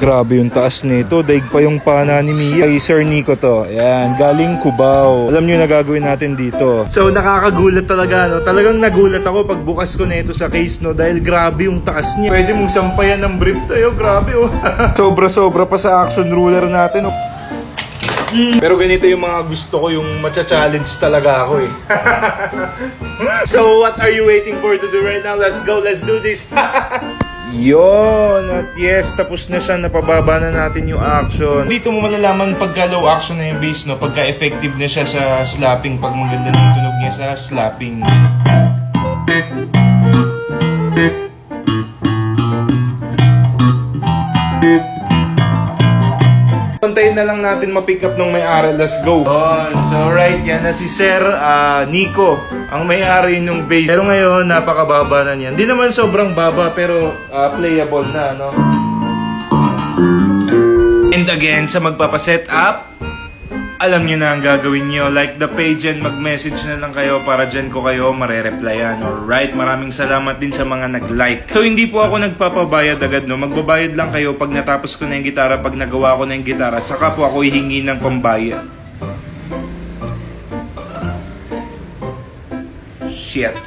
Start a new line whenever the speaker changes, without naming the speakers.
Grabe yung taas nito. Daig pa yung pana ni Mia. Kay Sir Nico to. Ayan, galing Cubao. Alam nyo na gagawin natin dito. So nakakagulat talaga, no? Talagang nagulat ako pag bukas ko na ito sa case, no? Dahil grabe yung taas niya. Pwede mong sampayan ng brief tayo. Grabe, oh. Sobra-sobra pa sa action ruler natin, oh. Pero ganito yung mga gusto ko, yung matcha-challenge talaga ako, eh. So what are you waiting for to do right now? Let's go, let's do this. Yon, at yes, tapos na siya, napababa na natin yung action. Dito mo malalaman pagka low action na yung bass, no? Pagka effective na siya sa slapping, pag maganda na yung tunog niya sa slapping. Pantayin na lang natin ma-pick up ng may-ari. Let's go. So right, yan na si Sir Nico, ang may-ari ng bass. Pero ngayon, napakababa na niyan. Hindi naman sobrang baba, pero playable na, no? And again, sa magpapaset up, alam niyo na ang gagawin niyo. Like the page and mag-message na lang kayo para dyan ko kayo marereplyan. Alright, maraming salamat din sa mga nag-like. So hindi po ako nagpapabayad agad, no? Magbabayad lang kayo pag natapos ko na yung gitara, pag nagawa ko na yung gitara, saka po ako hihingi ng pambayad. Shit.